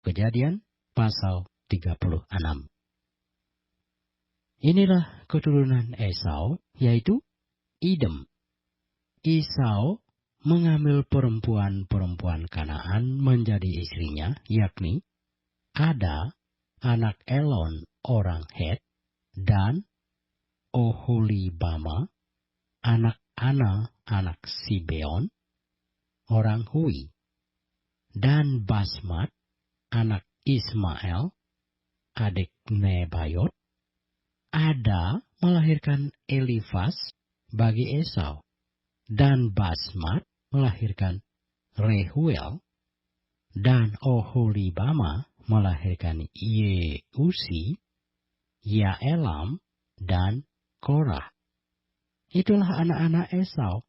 Kejadian pasal 36. Inilah keturunan Esau, yaitu Edom. Esau mengambil perempuan-perempuan Kanaan menjadi istrinya, yakni Ada, anak Elon, orang Het, dan Oholibama, anak Ana, anak Sibeon, orang Hui, dan Basmat, anak Ismael, adik Nebayot. Ada melahirkan Elifas bagi Esau, dan Basmat melahirkan Rehuel, dan Oholibama melahirkan Yeusi, Yaelam, dan Korah. Itulah anak-anak Esau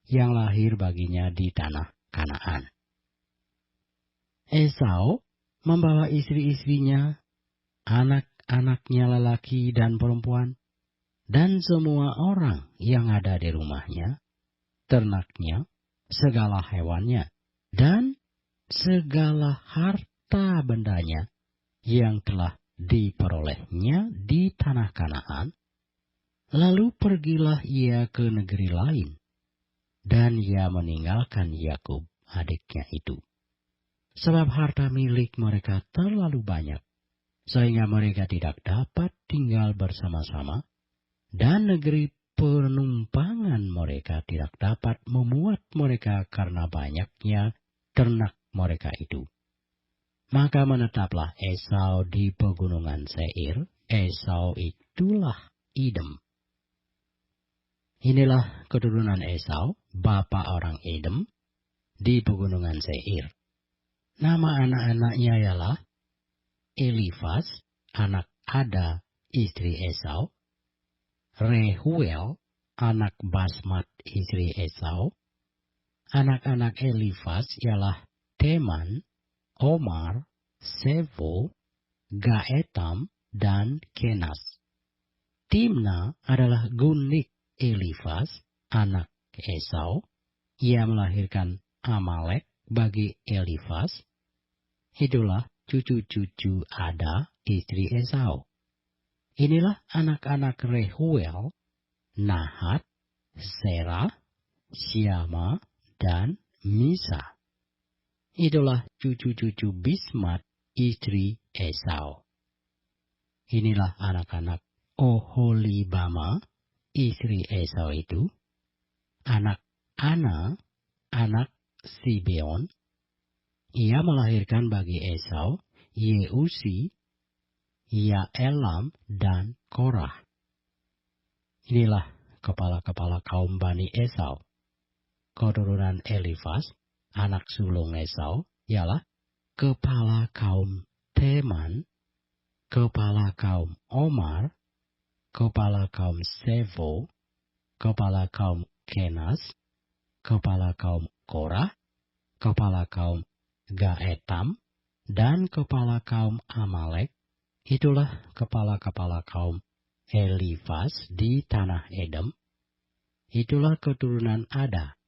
yang lahir baginya di tanah Kanaan. Esau membawa istri-istrinya, anak-anaknya lelaki dan perempuan, dan semua orang yang ada di rumahnya, ternaknya, segala hewannya, dan segala harta bendanya yang telah diperolehnya di tanah Kanaan. Lalu pergilah ia ke negeri lain, dan ia meninggalkan Yakub, adiknya itu. Sebab harta milik mereka terlalu banyak, sehingga mereka tidak dapat tinggal bersama-sama, dan negeri penumpangan mereka tidak dapat memuat mereka karena banyaknya ternak mereka itu. Maka menetaplah Esau di pegunungan Seir. Esau itulah Edom. Inilah keturunan Esau, bapa orang Edom, di pegunungan Seir. Nama anak-anaknya ialah Elifas, anak Ada, istri Esau, Rehuel, anak Basmat, istri Esau. Anak-anak Elifas ialah Teman, Omar, Sevo, Gaetam, dan Kenas. Timna adalah gundik Elifas, anak Esau. Ia melahirkan Amalek bagi Elifas. Itulah cucu-cucu Ada, istri Esau. Inilah anak-anak Rehuel, Nahat, Serah, Syama, dan Misa. Itulah cucu-cucu Basmat, istri Esau. Inilah anak-anak Oholibama, istri Esau itu, anak Ana, anak Sibeon. Ia melahirkan bagi Esau Yeusi, Yaelam, dan Korah. Inilah kepala-kepala kaum Bani Esau. Keturunan Elifas, anak sulung Esau, ialah kepala kaum Teman, kepala kaum Omar, kepala kaum Sevo, kepala kaum Kenas, kepala kaum Korah, kepala kaum Gaetam, dan kepala kaum Amalek. Itulah kepala-kepala kaum Elifas di tanah Edom. Itulah keturunan Ada.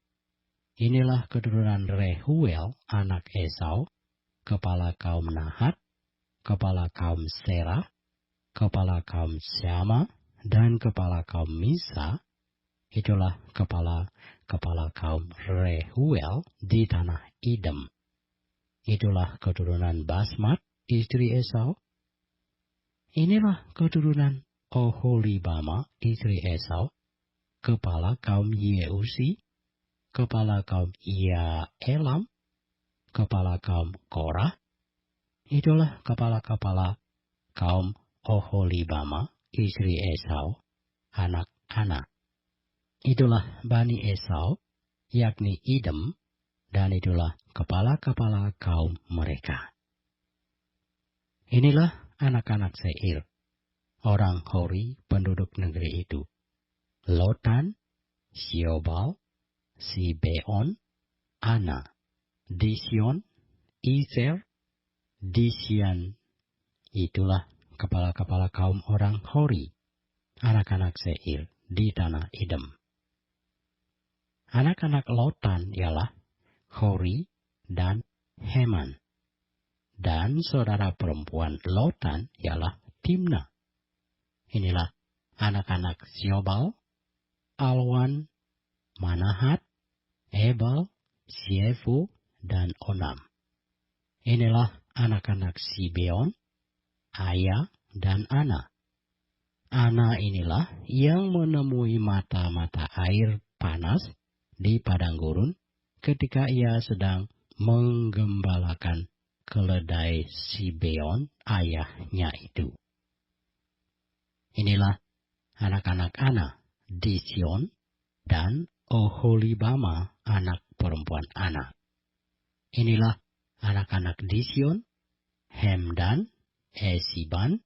Inilah keturunan Rehuel, anak Esau, kepala kaum Nahat, kepala kaum Serah, kepala kaum Syama, dan kepala kaum Misa. Itulah kepala kaum Rehuel di tanah Edom. Itulah keturunan Basmat, istri Esau. Inilah keturunan Oholibama, istri Esau, kepala kaum Yeusi, kepala kaum Yaelam, kepala kaum Korah. Itulah kepala-kepala kaum Oholibama, istri Esau, anak Ana. Itulah Bani Esau, yakni Edom, dan itulah kepala-kepala kaum mereka. Inilah anak-anak Seir, orang Hori penduduk negeri itu. Lotan, Syobal, Sibeon, Ana, Dision, Iser, Disian. Itulah kepala-kepala kaum orang Hori, anak-anak Seir di tanah Edom. Anak-anak Lotan ialah Hori dan Heman. dan saudara perempuan Lotan ialah Timna. Inilah anak-anak Syobal, Alwan, Manahat, Ebal, Siefu, dan Onam. Inilah anak-anak Sibeon, Aya, dan Ana. Ana inilah yang menemui mata-mata air panas di padang gurun ketika ia sedang menggembalakan keledai Sibeon ayahnya itu. Inilah anak-anak Ana, Dision, dan Oholibama anak perempuan Ana. Inilah anak-anak Dision, Hemdan, Esiban,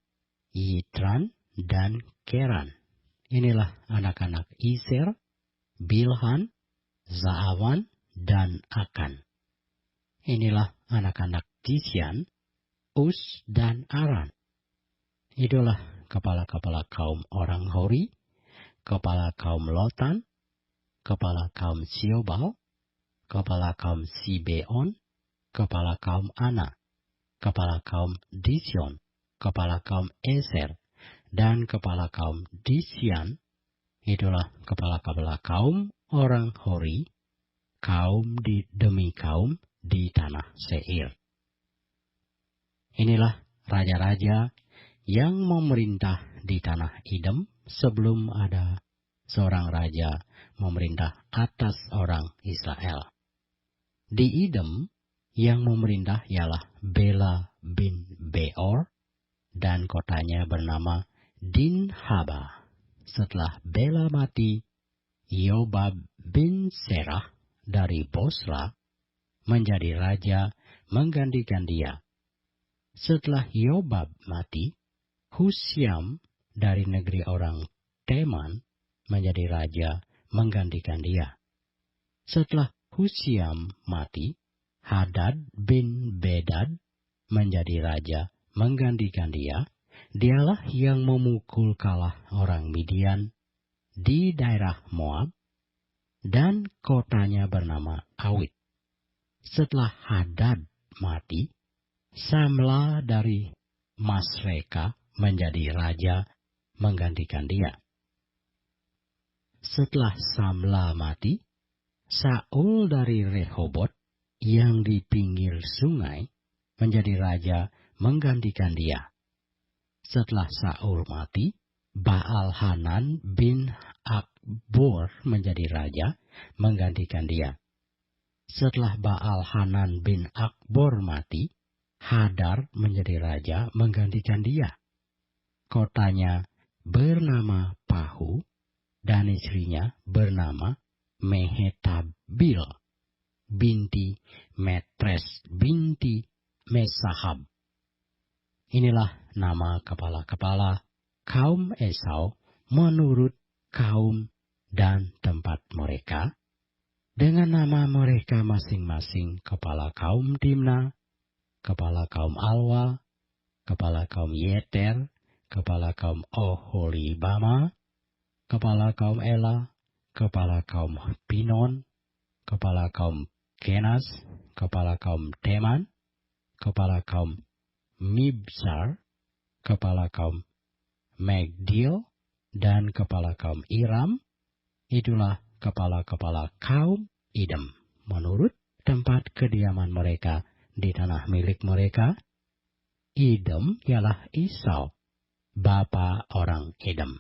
Yitran, dan Keran. Inilah anak-anak Iser, Bilhan, Zaawan, dan Akan. Inilah anak-anak Disyan, Us, dan Aran. Itulah kepala-kepala kaum orang Hori, kepala kaum Lotan, kepala kaum Syobal, kepala kaum Sibeon, kepala kaum Ana, kepala kaum Disyon, kepala kaum Eser, dan kepala kaum Disyan. Itulah kepala-kepala kaum orang Hori, kaum demi kaum di tanah Seir. Inilah raja-raja yang memerintah di tanah Edom sebelum ada seorang raja memerintah atas orang Israel. Di Edom yang memerintah ialah Bela bin Beor, dan kotanya bernama Dinhaba. Setelah Bela mati, Yobab bin Serah dari Bosra menjadi raja menggantikan dia. Setelah Yobab mati, Husyam dari negeri orang Teman menjadi raja menggantikan dia. Setelah Husyam mati, Hadad bin Bedad menjadi raja menggantikan dia. Dialah yang memukul kalah orang Midian di daerah Moab, dan kotanya bernama Awit. Setelah Hadad mati, Samla dari Masreka menjadi raja menggantikan dia. Setelah Samla mati, Saul dari Rehobot yang di pinggir sungai menjadi raja menggantikan dia. Setelah Saul mati, Baal-Hanan bin Akbor menjadi raja menggantikan dia. Setelah Baal-Hanan bin Akbor mati, Hadar menjadi raja menggantikan dia. Kotanya bernama Pahu, dan istrinya bernama Mehetabil binti Metres binti Mesahab. Inilah nama kepala-kepala kaum Esau menurut kaum dan tempat mereka, dengan nama mereka masing-masing: kepala kaum Timna, kepala kaum Alwa, kepala kaum Yeter, kepala kaum Oholibama, kepala kaum Ela, kepala kaum Pinon, kepala kaum Kenas, kepala kaum Teman, kepala kaum Mibsar, kepala kaum Megdil, dan kepala kaum Iram. Itulah kepala-kepala kaum Edom menurut tempat kediaman mereka di tanah milik mereka. Edom ialah Esau, bapa orang Edom.